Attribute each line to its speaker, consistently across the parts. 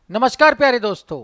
Speaker 1: नमस्कार प्यारे दोस्तों,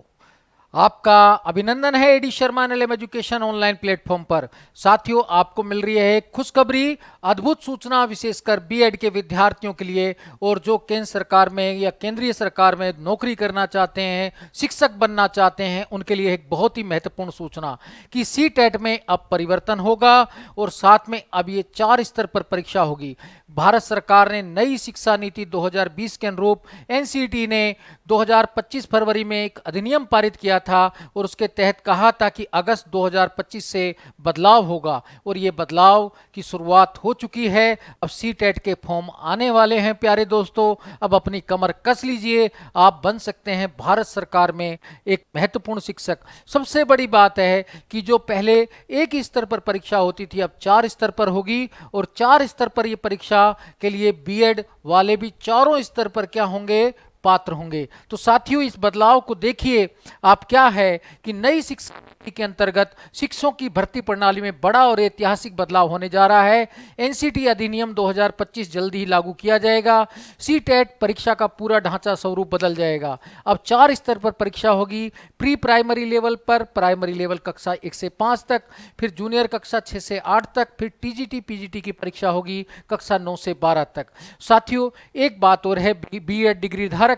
Speaker 1: आपका अभिनंदन है A D Sharma NLM education online platform पर। साथियों, आपको मिल रही है एक खुशखबरी, अद्भुत सूचना, विशेषकर बीएड के विद्यार्थियों के लिए और जो केंद्र सरकार में या केंद्रीय सरकार में नौकरी करना चाहते हैं, शिक्षक बनना चाहते हैं, उनके लिए एक बहुत ही महत्वपूर्ण सूचना कि सीटेट में अब परिवर्तन होगा और साथ में अब ये 4 स्तर पर परीक्षा होगी। भारत सरकार ने नई शिक्षा नीति 2020 के अनुरूप एनसीईटी ने 2025 फरवरी में एक अधिनियम पारित किया था और उसके तहत कहा था कि अगस्त 2025 से बदलाव होगा और ये बदलाव की शुरुआत हो चुकी है। अब सीटेट के फॉर्म आने वाले हैं प्यारे दोस्तों। अब अपनी कमर कस लीजिए, आप बन सकते हैं भारत सरकार में एक महत्वपूर्ण शिक्षक। सबसे बड़ी बात है कि जो पहले एक ही स्तर पर परीक्षा होती थी, अब 4 स्तर पर होगी और 4 स्तर पर यह परीक्षा के लिए बीएड वाले भी चारों स्तर पर क्या होंगे, पात्र होंगे। तो साथियों, इस बदलाव को देखिए आप, क्या है कि नई शिक्षा नीति के अंतर्गत शिक्षकों की भर्ती प्रणाली में बड़ा और ऐतिहासिक बदलाव होने जा रहा है। एनसीटी अधिनियम 2025 जल्दी ही लागू किया जाएगा। सीटेट परीक्षा का पूरा ढांचा स्वरूप बदल जाएगा। अब 4 स्तर पर परीक्षा होगी। प्री प्राइमरी लेवल पर, प्राइमरी लेवल कक्षा 1 से 5 तक, फिर जूनियर कक्षा 6 से 8 तक, फिर टीजीटी पीजीटी की परीक्षा होगी कक्षा 9 से 12 तक। साथियों, एक बात और है, बीएड डिग्री धारक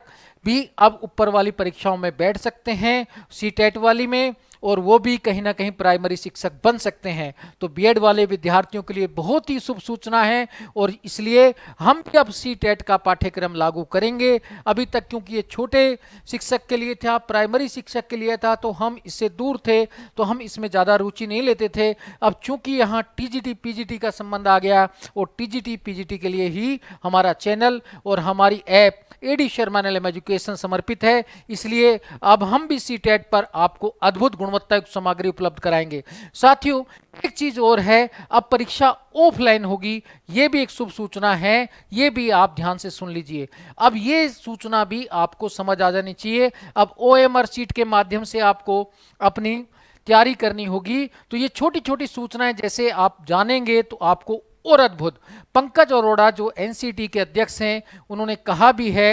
Speaker 1: भी अब ऊपर वाली परीक्षाओं में बैठ सकते हैं, सीटेट वाली में, और वो भी कहीं ना कहीं प्राइमरी शिक्षक बन सकते हैं। तो बीएड वाले विद्यार्थियों के लिए बहुत ही शुभ सूचना है और इसलिए हम भी अब सीटेट का पाठ्यक्रम लागू करेंगे। अभी तक क्योंकि ये छोटे शिक्षक के लिए था, प्राइमरी शिक्षक के लिए था, तो हम इससे दूर थे, तो हम इसमें ज़्यादा रुचि नहीं लेते थे। अब चूंकि यहाँ टीजीटी पीजीटी का संबंध आ गया और टीजीटी पीजीटी के लिए ही हमारा चैनल और हमारी app A D Sharma NLM education समर्पित है, इसलिए अब हम भी सीटेट पर आपको अद्भुत गुणवत्ता युक्त सामग्री उपलब्ध कराएंगे। साथियों, एक चीज और है, अब परीक्षा ऑफलाइन होगी, ये भी एक शुभ सूचना है, ये भी आप ध्यान से सुन लीजिए। अब ये सूचना भी आपको समझ आ जानी चाहिए। अब ओएमआर शीट के माध्यम से आपको अपनी तैयारी करनी होगी। तो ये छोटी छोटी सूचनाएं जैसे आप जानेंगे तो आपको और अद्भुत। पंकज अरोड़ा जो एनसीटी के अध्यक्ष हैं, उन्होंने कहा भी है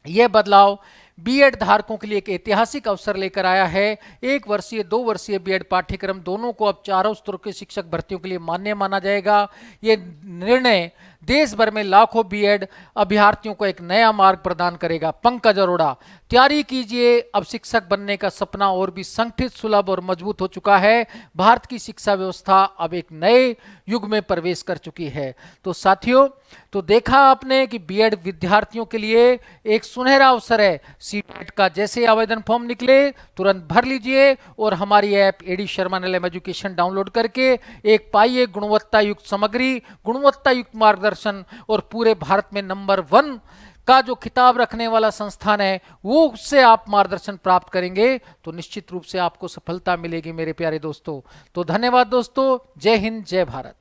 Speaker 1: यह बदलाव बीएड धारकों के लिए एक ऐतिहासिक अवसर लेकर आया है। 1 वर्षीय 2 वर्षीय बीएड पाठ्यक्रम दोनों को अब चारों स्तरों के शिक्षक भर्तियों के लिए मान्य माना जाएगा। ये निर्णय देश भर में लाखों बीएड अभ्यर्थियों को एक नया मार्ग प्रदान करेगा। पंकज अरोड़ा, तैयारी कीजिए, अब शिक्षक बनने का सपना और भी संगठित, सुलभ और मजबूत हो चुका है। भारत की शिक्षा व्यवस्था अब एक नए युग में प्रवेश कर चुकी है। तो साथियों, तो देखा आपने कि बीएड विद्यार्थियों के लिए एक सुनहरा अवसर है। सीटेट का जैसे आवेदन फॉर्म निकले तुरंत भर लीजिए और हमारी app A D Sharma NLM education download करके एक पाइए गुणवत्ता युक्त सामग्री, गुणवत्ता युक्त मार्गदर्शन और पूरे भारत में नंबर 1 का जो खिताब रखने वाला संस्थान है वो, उससे आप मार्गदर्शन प्राप्त करेंगे तो निश्चित रूप से आपको सफलता मिलेगी मेरे प्यारे दोस्तों। तो धन्यवाद दोस्तों, जय हिंद, जय भारत।